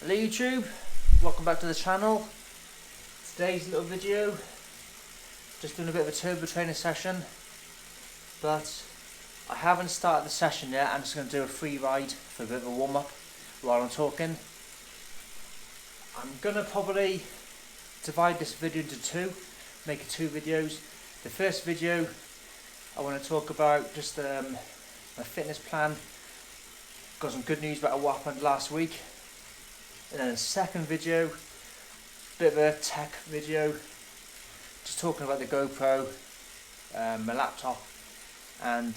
Hello YouTube, welcome back to the channel. Today's little video, just doing a bit of a turbo training session, but I haven't started the session yet. I'm just going to do a free ride for a bit of a warm up while I'm talking. I'm going to probably divide this video into two, make it two videos. The first video I want to talk about just my fitness plan. Got some good news about what happened last week. And then the second video, bit of a tech video, just talking about the GoPro, my laptop, and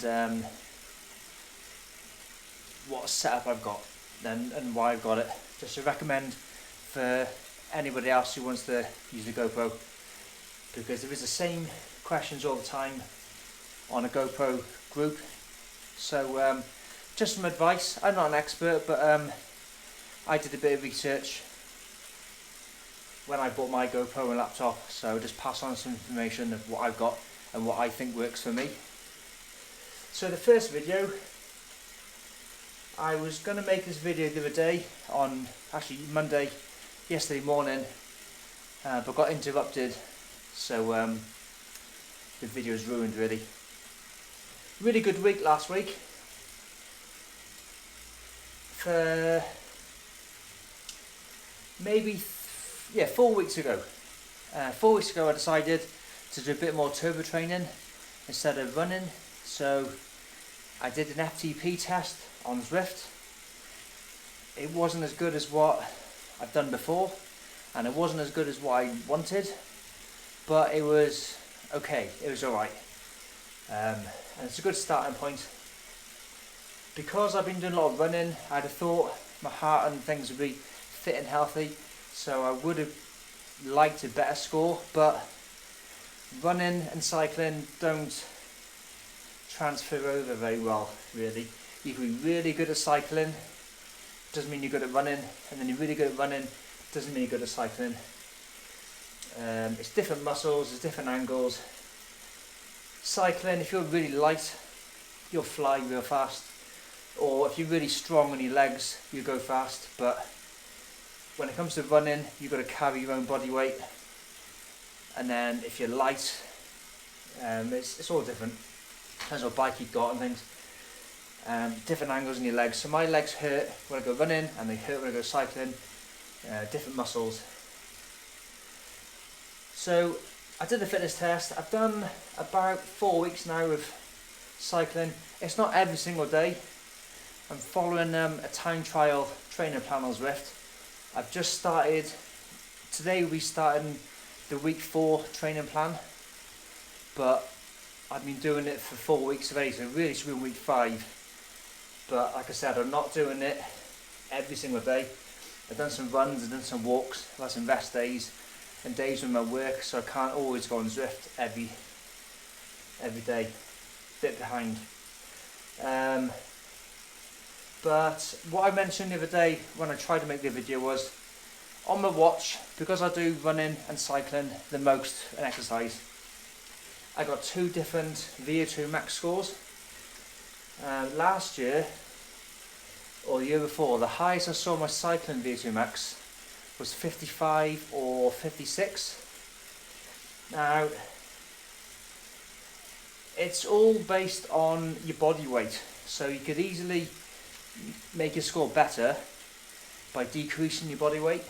what setup I've got and why I've got it. Just to recommend for anybody else who wants to use the GoPro, because there is the same questions all the time on a GoPro group. So just some advice. I'm not an expert, but I did a bit of research when I bought my GoPro and laptop, so just pass on some information of what I've got and what I think works for me. So the first video, I was going to make this video the other day on, actually Monday, yesterday morning, but got interrupted, so the video is ruined really. Really good week last week. For maybe 4 weeks ago. 4 weeks ago I decided to do a bit more turbo training instead of running. So I did an FTP test on Zwift. It wasn't as good as what I've done before, and it wasn't as good as what I wanted, but it was okay, it was alright. And it's a good starting point. Because I've been doing a lot of running, I'd have thought my heart and things would be fit and healthy, so I would have liked a better score, but running and cycling don't transfer over very well really. You can be really good at cycling, doesn't mean you're good at running, and then you're really good at running, doesn't mean you're good at cycling. It's different muscles, there's different angles. Cycling, if you're really light, you'll fly real fast, or if you're really strong on your legs, you go fast. But when it comes to running, you've got to carry your own body weight, and then if you're light, it's all different. Depends what bike you've got and things. Different angles in your legs. So my legs hurt when I go running, and they hurt when I go cycling. Different muscles. So I did the fitness test. I've done about 4 weeks now of cycling. It's not every single day. I'm following a time trial training plan on Zwift. I've just started, today we'll be starting the week 4 training plan, but I've been doing it for 4 weeks already, so really should be in week 5. But like I said, I'm not doing it every single day. I've done some runs, I've done some walks, I've had some rest days and days with my work, so I can't always go on Zwift every day. Bit behind. But what I mentioned the other day when I tried to make the video was, on my watch, because I do running and cycling the most in exercise, I got 2 different VO2 max scores. Last year, or the year before, the highest I saw my cycling VO2 max was 55 or 56. Now, it's all based on your body weight, so you could easily make your score better by decreasing your body weight,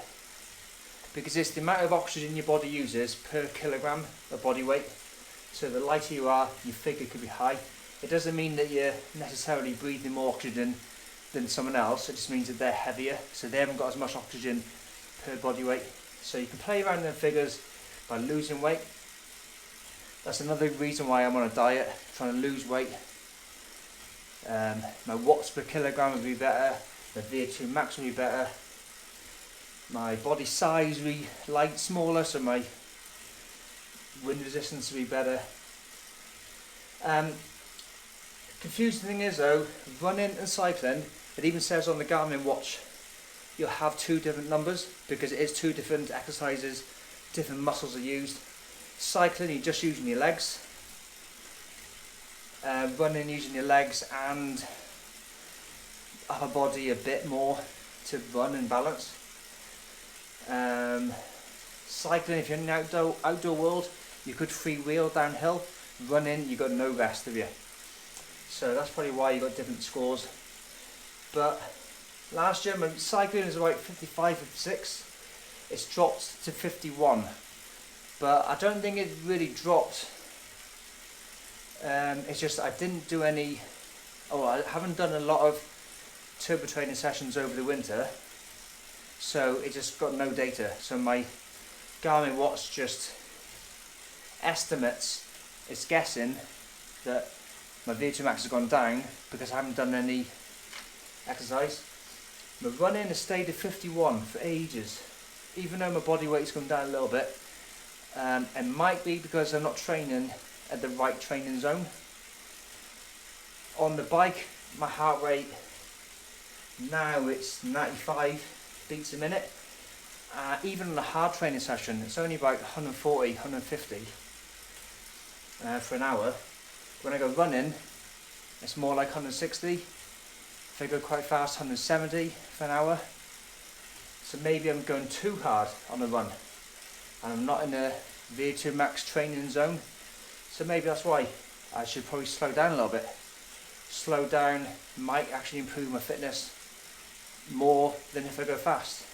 because it's the amount of oxygen your body uses per kilogram of body weight. So the lighter you are, your figure could be high. It doesn't mean that you're necessarily breathing more oxygen than someone else, it just means that they're heavier, so they haven't got as much oxygen per body weight. So you can play around in figures by losing weight. That's another reason why I'm on a diet, trying to lose weight. My watts per kilogram will be better, my VO2 max will be better, my body size will be smaller, so my wind resistance will be better. Confusing thing is though, running and cycling, it even says on the Garmin watch, you'll have 2 different numbers, because it is 2 different exercises, different muscles are used. Cycling, you're just using your legs. Running using your legs and upper body a bit more to run and balance. Cycling, if you're in the outdoor world, you could freewheel downhill. Running, you got no rest, have you? So that's probably why you got different scores. But last year my cycling was about 55, 56. It's dropped to 51. But I don't think it really dropped. It's just I didn't do any. I haven't done a lot of turbo training sessions over the winter, so it just got no data. So my Garmin watch just estimates, it's guessing that my VO2 max has gone down because I haven't done any exercise. My running has stayed at 51 for ages, even though my body weight's gone down a little bit. It might be because I'm not training at the right training zone. On the bike, my heart rate now it's 95 beats a minute. Even on a hard training session, it's only about 140, 150 for an hour. When I go running, it's more like 160. If I go quite fast, 170 for an hour. So maybe I'm going too hard on a run, and I'm not in a VO2 max training zone. So maybe that's why I should probably slow down a little bit. Slow down might actually improve my fitness more than if I go fast.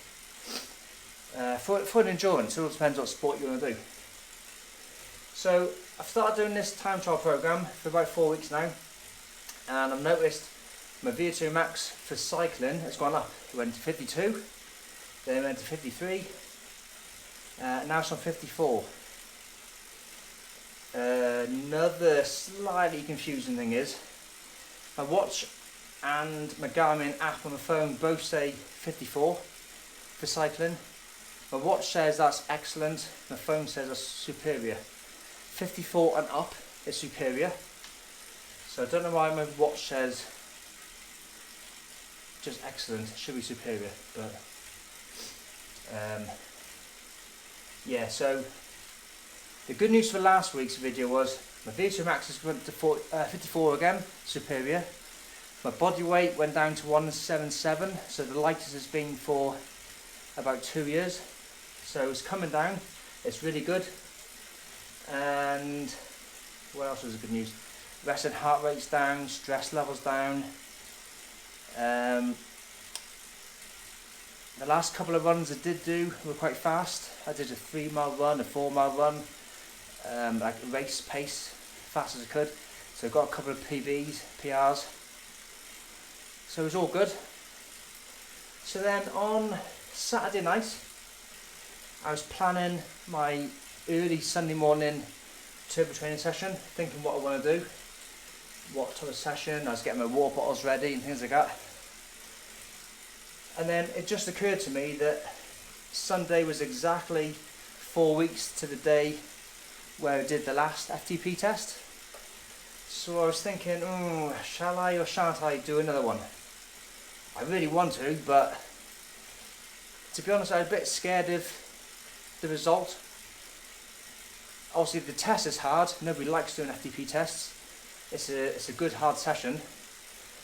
For an endurance, it all depends what sport you want to do. So I've started doing this time trial program for about 4 weeks now, and I've noticed my VO2 max for cycling has gone up. It went to 52, then it went to 53, now it's on 54. Another slightly confusing thing is my watch and my Garmin app on the phone both say 54 for cycling. My watch says that's excellent, my phone says that's superior. 54 and up is superior. So I don't know why my watch says just excellent, it should be superior, but yeah, so the good news for last week's video was my VO2 max has went to 54 again, superior. My body weight went down to 177, so the lightest it's been for about 2 years. So it's coming down, it's really good. And what else was the good news? Resting heart rate's down, stress levels down. The last couple of runs I did do were quite fast. I did a 3 mile run, a 4 mile run, like race pace, fast as I could. So I got a couple of PBs, PRs. So it was all good. So then on Saturday night, I was planning my early Sunday morning turbo training session, thinking what I want to do, what type of session. I was getting my water bottles ready and things like that. And then it just occurred to me that Sunday was exactly 4 weeks to the day where I did the last FTP test. So I was thinking, shall I or shan't I do another one? I really want to, but to be honest, I was a bit scared of the result. Obviously the test is hard, nobody likes doing FTP tests. It's a good hard session,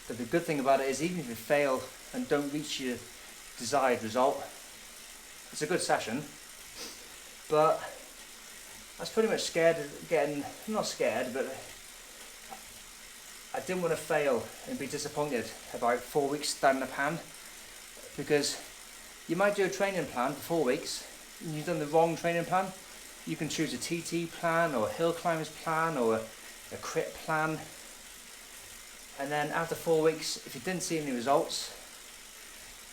but the good thing about it is even if you fail and don't reach your desired result, it's a good session. But I was pretty much scared of getting, not scared, but I didn't want to fail and be disappointed about 4 weeks down the pan, because you might do a training plan for 4 weeks and you've done the wrong training plan. You can choose a TT plan or a hill climbers plan or a crit plan, and then after 4 weeks, if you didn't see any results,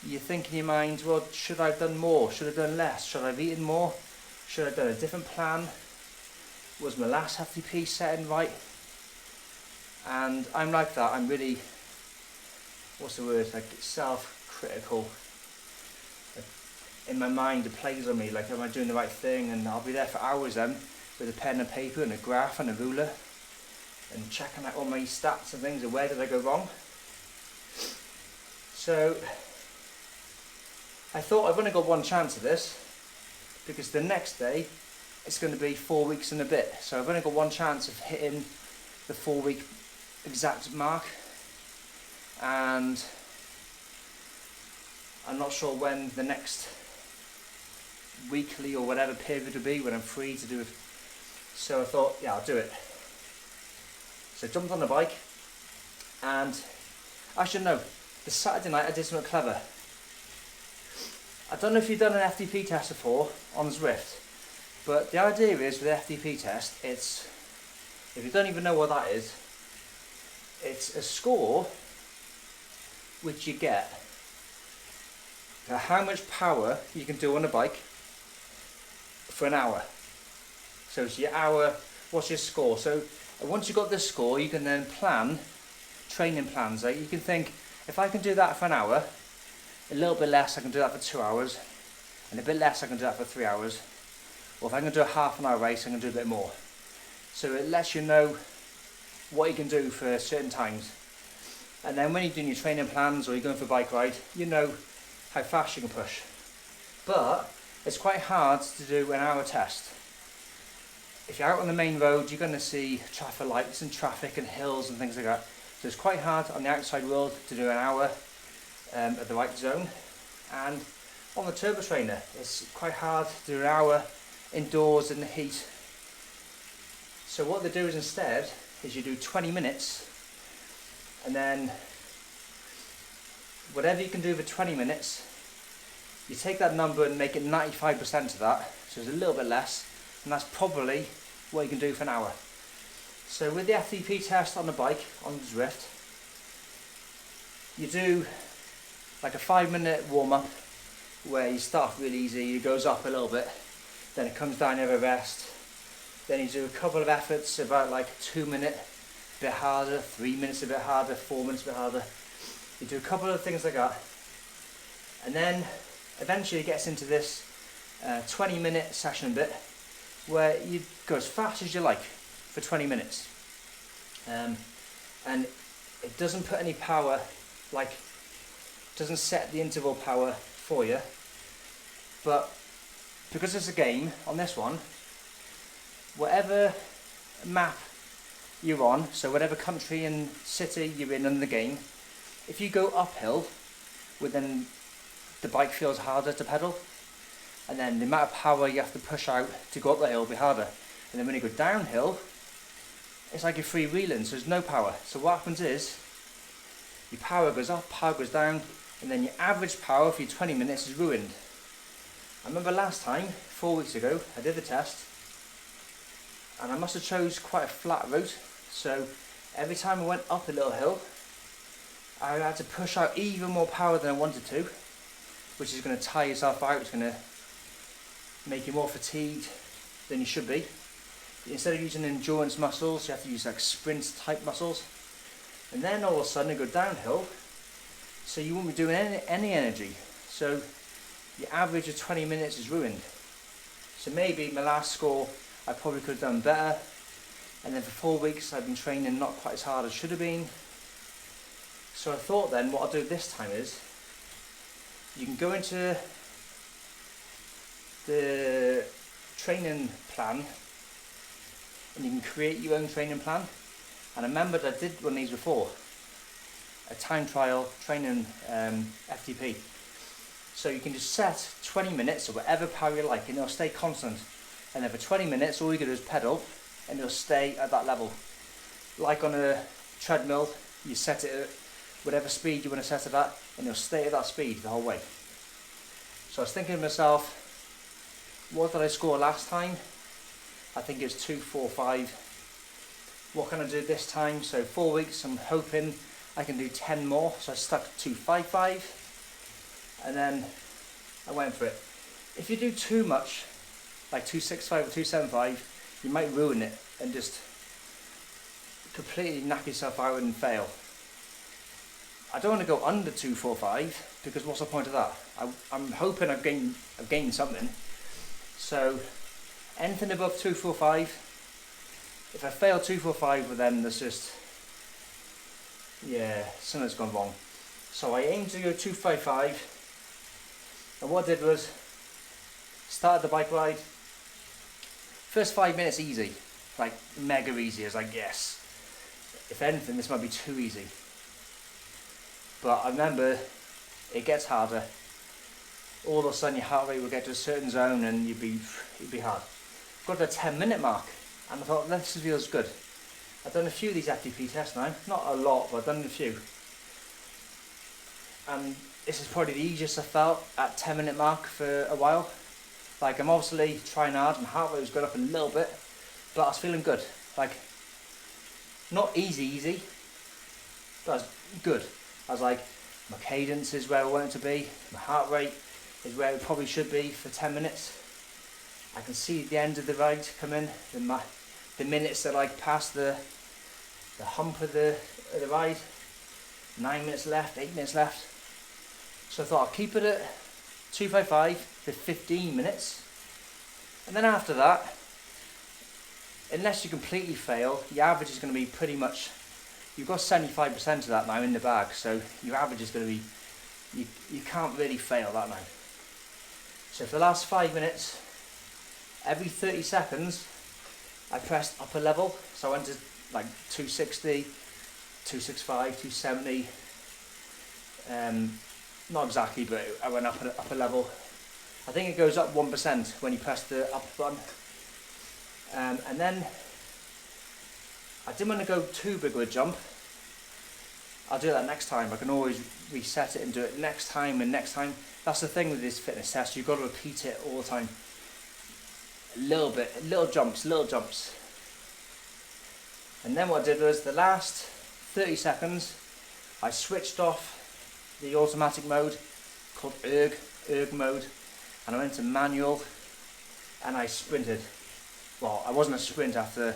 you think in your mind, well, should I have done more? Should I have done less? Should I have eaten more? Should I have done a different plan? Was my last FTP setting right? And I'm like that. I'm really, what's the word, like self-critical. In my mind it plays on me, like, am I doing the right thing? And I'll be there for hours then with a pen and paper and a graph and a ruler and checking out all my stats and things and where did I go wrong. So I thought I've only got one chance of this, because the next day it's going to be 4 weeks and a bit, so I've only got one chance of hitting the 4 week exact mark, and I'm not sure when the next weekly or whatever period would be when I'm free to do it. So I thought, yeah, I'll do it. So I jumped on the bike, and I should know, the Saturday night I did something clever. I don't know if you've done an FTP test before on Zwift, but the idea is with the FTP test, it's, if you don't even know what that is, it's a score which you get for how much power you can do on a bike for an hour. So it's your hour, what's your score? So once you've got this score, you can then plan training plans. Like you can think, if I can do that for an hour, a little bit less I can do that for 2 hours, and a bit less I can do that for 3 hours. Or if I can do a half an hour race, I can do a bit more. So it lets you know what you can do for certain times. And then when you're doing your training plans or you're going for a bike ride, you know how fast you can push. But it's quite hard to do an hour test. If you're out on the main road, you're going to see traffic lights and traffic and hills and things like that. So it's quite hard on the outside world to do an hour at the right zone. And on the turbo trainer, it's quite hard to do an hour indoors in the heat. So what they do is instead is you do 20 minutes, and then whatever you can do for 20 minutes, you take that number and make it 95% of that, so it's a little bit less, and that's probably what you can do for an hour. So with the FTP test on the bike, on the Zwift, you do like a 5-minute warm-up where you start really easy, it goes up a little bit, then it comes down, you have a rest, then you do a couple of efforts, about like 2 minutes, a bit harder, 3 minutes a bit harder, 4 minutes a bit harder. You do a couple of things like that, and then eventually it gets into this 20-minute session bit where you go as fast as you like for 20 minutes. And it doesn't put any power, like, doesn't set the interval power for you, but because it's a game on this one, whatever map you're on, so whatever country and city you're in the game, if you go uphill, well then the bike feels harder to pedal, and then the amount of power you have to push out to go up the hill will be harder. And then when you go downhill, it's like you're freewheeling, so there's no power. So what happens is, your power goes up, power goes down, and then your average power for your 20 minutes is ruined. I remember last time, 4 weeks ago, I did the test, and I must have chose quite a flat route, so every time I went up a little hill, I had to push out even more power than I wanted to, which is going to tire yourself out, it's going to make you more fatigued than you should be. Instead of using endurance muscles, you have to use like sprint type muscles, and then all of a sudden you go downhill, so you won't be doing any energy, so your average of 20 minutes is ruined. So maybe my last score I probably could have done better, and then for 4 weeks I've been training not quite as hard as should have been. So I thought then what I'll do this time is, you can go into the training plan and you can create your own training plan. And I remembered I did one of these before, a time trial training FTP. So you can just set 20 minutes or whatever power you like, and it'll stay constant. And then for 20 minutes all you do is pedal and it'll stay at that level. Like on a treadmill, you set it at whatever speed you want to set it at, and it'll stay at that speed the whole way. So I was thinking to myself, what did I score last time? I think it was 2:45. What can I do this time? So 4 weeks, I'm hoping I can do 10 more. So I stuck 2:55, and then I went for it. If you do too much, like 2:65 or 2:75, you might ruin it and just completely knock yourself out and fail. I don't want to go under 2:45 because what's the point of that? I'm hoping I've gained something. So anything above 2:45, if I fail 2:45, well then there's just, yeah, something's gone wrong. So I aimed to go 2:55, and what I did was started the bike ride. First 5 minutes easy, like mega easy. I was like, yes. If anything, this might be too easy. But I remember it gets harder. all of a sudden your heart rate would get to a certain zone and you'd be hard. Got to the 10-minute mark and I thought, this feels good. I've done a few of these FTP tests now, not a lot, but I've done a few. And this is probably the easiest I felt at 10-minute mark for a while. Like, I'm obviously trying hard and heart rate was going up a little bit, but I was feeling good. Like, not easy, but I was good. I was like, my cadence is where I want it to be, my heart rate is where it probably should be for 10 minutes. I can see the end of the ride come in, the minutes that like past the hump of the ride. 9 minutes left, 8 minutes left. So I thought I'll keep it at 255 for 15 minutes. And then after that, unless you completely fail, your average is going to be pretty much, you've got 75% of that now in the bag, so your average is going to be, you can't really fail that now. So for the last 5 minutes, every 30 seconds, I pressed upper level, so I went to like 260, 265, 270, not exactly, but I went up a level. I think it goes up 1% when you press the up button. And then I didn't want to go too big with a jump. I'll do that next time. I can always reset it and do it next time and next time. That's the thing with this fitness test, you've got to repeat it all the time. A little bit, little jumps. And then what I did was the last 30 seconds, I switched off the automatic mode called erg mode, and I went to manual and I sprinted. Well, I wasn't a sprint after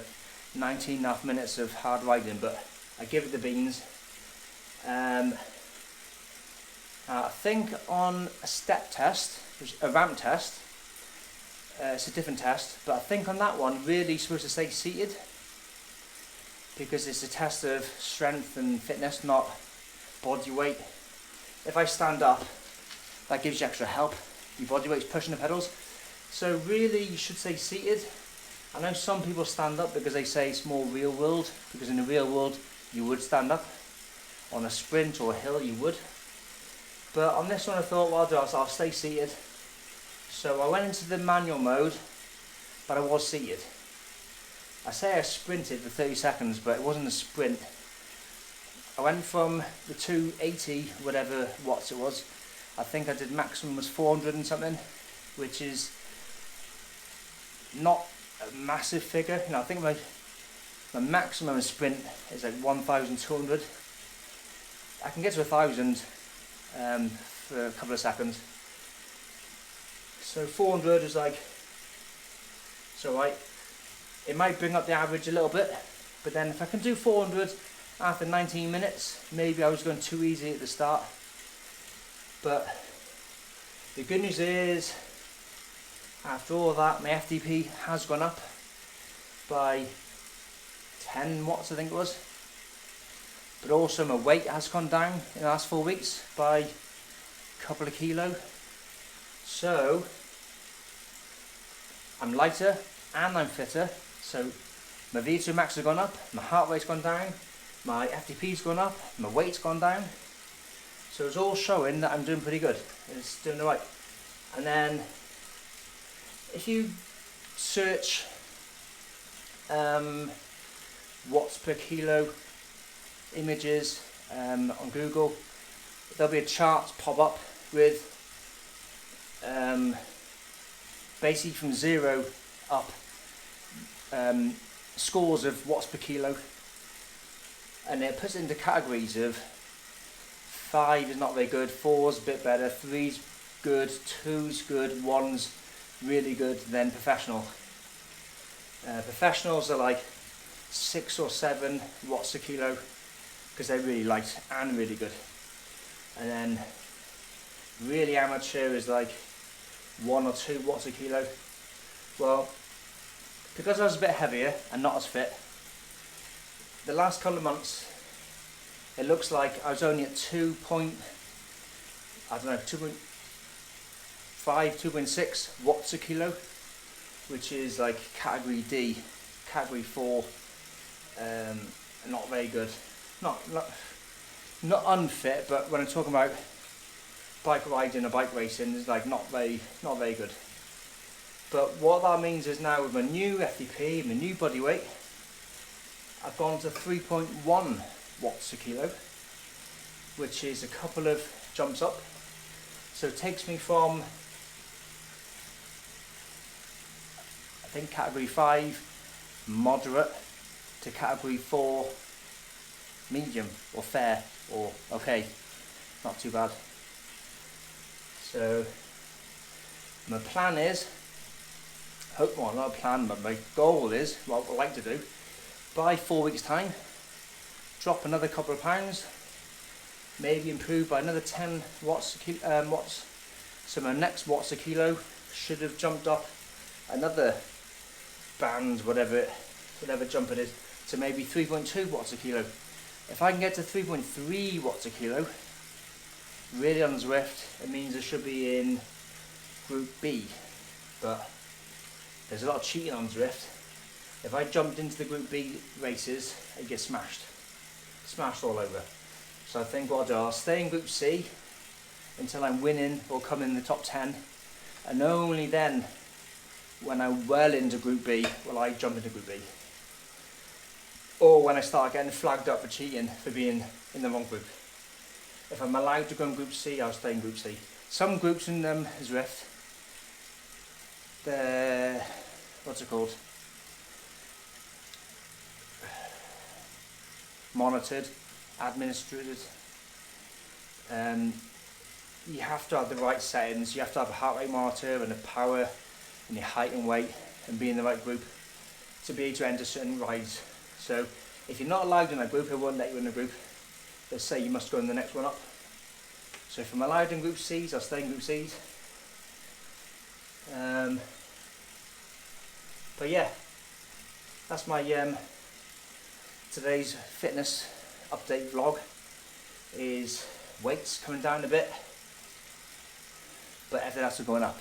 19.5 minutes of hard riding, but I give it the beans. I think on a step test, a ramp test, it's a different test, but I think on that one, really you're supposed to stay seated because it's a test of strength and fitness, not body weight. If I stand up, that gives you extra help. Your body weight's pushing the pedals. So really you should stay seated. I know some people stand up because they say it's more real world, because in the real world you would stand up. On a sprint or a hill you would. But on this one I thought, well, I'll stay seated. So I went into the manual mode, but I was seated. I say I sprinted for 30 seconds, but it wasn't a sprint. I went from the 280, whatever watts it was, I think I did maximum was 400 and something, which is not a massive figure. You know, I think my maximum sprint is like 1,200. I can get to 1,000 for a couple of seconds. So 400 is like, it's alright. It might bring up the average a little bit, but then if I can do 400 after 19 minutes, maybe I was going too easy at the start. But the good news is, after all that, my FTP has gone up by 10 watts, I think it was. But also my weight has gone down in the last 4 weeks by a couple of kilo. So I'm lighter and I'm fitter. So my VO2 max has gone up, my heart rate's gone down, my FTP's gone up, my weight's gone down. So it's all showing that I'm doing pretty good. It's doing alright. And then if you search watts per kilo images on Google, there'll be a chart pop up with basically from 0 up scores of watts per kilo, and it puts it into categories of 5 is not very good, 4's a bit better, 3's good, 2's good, 1's really good, then professional. Professionals are like 6 or 7 watts a kilo because they're really light and really good. And then really amateur is like 1 or 2 watts a kilo. Well, because I was a bit heavier and not as fit, the last couple of months it looks like I was only at 2.6 watts a kilo, which is like category D, category 4, not very good. Not unfit, but when I'm talking about bike riding or bike racing is like not very good. But what that means is now with my new FTP, my new body weight, I've gone to 3.1 watts a kilo, which is a couple of jumps up. So it takes me from, I think, category 5 moderate to category 4 medium or fair or okay, not too bad. So my plan is, well, not a plan, but my goal is, what I'd like to do, by 4 weeks time, drop another couple of pounds, maybe improve by another 10 watts. So my next watts a kilo should have jumped up another band, whatever jump it is, to maybe 3.2 watts a kilo. If I can get to 3.3 watts a kilo, really on Zwift, it means I should be in Group B. But there's a lot of cheating on Zwift. If I jumped into the Group B races, I'd get smashed all over. So I think what I'll do, I'll stay in Group C until I'm winning or come in the top 10, and only then, when I'm well into Group B, will I jump into Group B. Or when I start getting flagged up for cheating, for being in the wrong group. If I'm allowed to go in Group C, I'll stay in Group C. Some groups in Zwift, they're, what's it called? Monitored, administered. You have to have the right settings. You have to have a heart rate monitor and a power and your height and weight and be in the right group to be able to enter certain rides. So if you're not allowed in a group, it won't let you in a group. They'll say you must go in the next one up. So if I'm allowed in Group C's, I'll stay in Group C's. But yeah, that's my today's fitness update vlog. Is weights coming down a bit, but everything else is going up.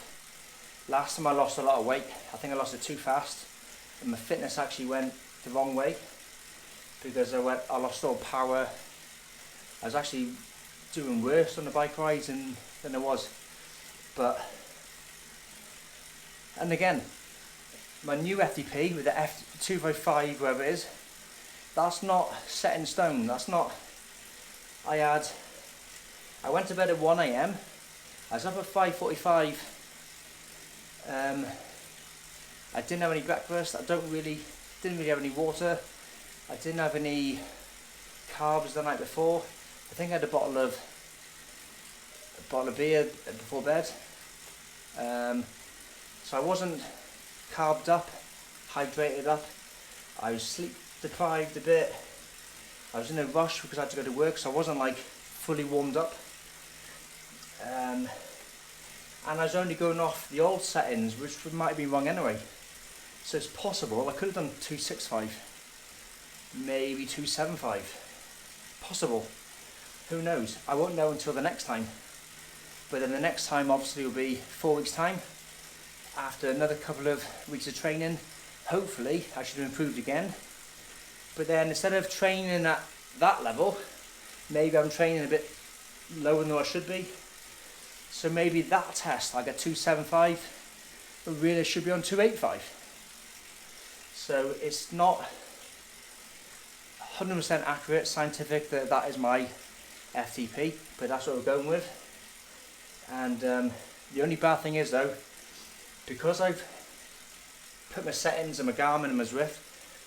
Last time I lost a lot of weight, I think I lost it too fast, and my fitness actually went the wrong way because I lost all power. I was actually doing worse on the bike rides than I was. And again, my new FTP with the F255, whatever it is, that's not set in stone. That's not. I went to bed at 1 AM. I was up at 5:45. I didn't have any breakfast. didn't really have any water. I didn't have any carbs the night before. I think I had a bottle of beer before bed. So I wasn't carved up, hydrated up. I was sleep deprived a bit. I was in a rush because I had to go to work, so I wasn't like fully warmed up. And I was only going off the old settings, which might have been wrong anyway. So it's possible I could have done 265, maybe 275. Possible. Who knows? I won't know until the next time. But then the next time obviously will be 4 weeks time. After another couple of weeks of training, hopefully I should have improved again. But then instead of training at that level, maybe I'm training a bit lower than I should be. So maybe that test I get 275, but really I should be on 285. So it's not 100% accurate, scientific that is my FTP, but that's what we're going with. And the only bad thing is though, because I've put my settings and my Garmin and my Zwift,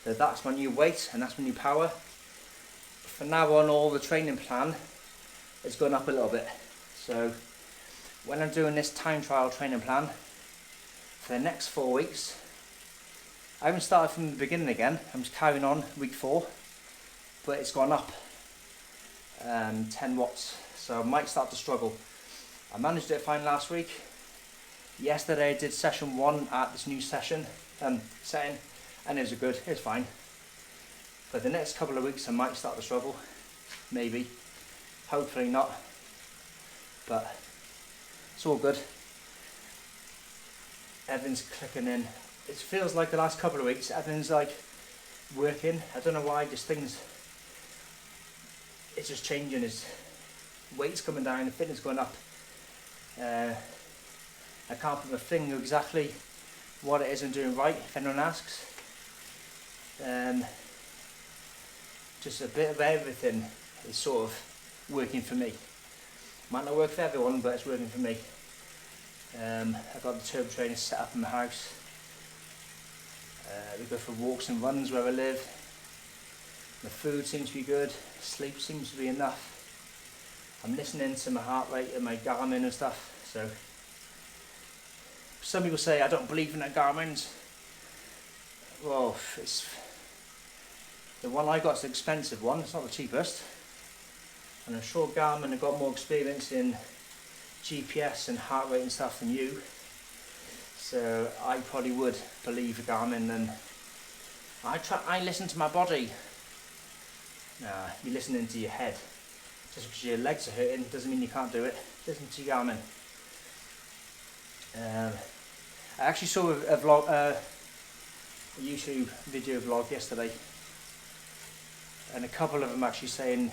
that's my new weight and that's my new power. From now on, all the training plan is going up a little bit. So when I'm doing this time trial training plan for the next 4 weeks, I haven't started from the beginning again. I'm just carrying on week 4, but it's gone up 10 watts. So I might start to struggle. I managed it fine last week. Yesterday I did session 1 at this new setting, and it was good. It was fine. But the next couple of weeks I might start to struggle. Maybe. Hopefully not. But it's all good. Everything's clicking in. It feels like the last couple of weeks everything's like working. I don't know why, it's just changing. His weight's coming down, the fitness going up. I can't put my finger exactly what it is I'm doing right, if anyone asks. Just a bit of everything is sort of working for me. Might not work for everyone, but it's working for me. I've got the turbo trainer set up in my house. We go for walks and runs where I live. The food seems to be good, sleep seems to be enough. I'm listening to my heart rate and my Garmin and stuff. So some people say I don't believe in the Garmin's. Well, it's the one I got is an expensive one, it's not the cheapest. And I'm sure Garmin have got more experience in GPS and heart rate and stuff than you. So I probably would believe a Garmin, and I listen to my body. Nah, you're listening to your head. Just because your legs are hurting doesn't mean you can't do it. Listen to your Garmin. I actually saw a vlog, a YouTube video vlog yesterday, and a couple of them actually saying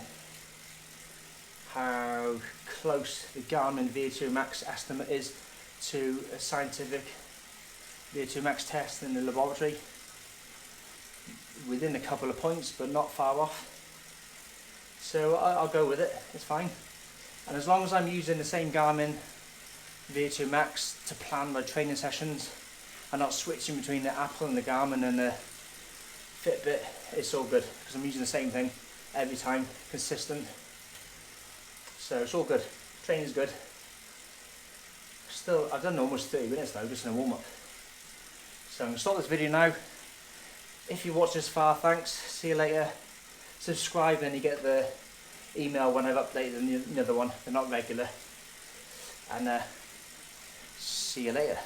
how close the Garmin VO2 max estimate is to a scientific VO2 max test in the laboratory. Within a couple of points, but not far off. So I'll go with it, it's fine. And as long as I'm using the same Garmin VO2 max to plan my training sessions, and not switching between the Apple and the Garmin and the Fitbit, it's all good, because I'm using the same thing every time, consistent. So it's all good, training's good. Still, I've done almost 30 minutes though, just in a warm-up. So I'm going to stop this video now. If you watched this far, thanks, see you later. Subscribe and you get the email when I've updated another one. They're not regular. And see you later.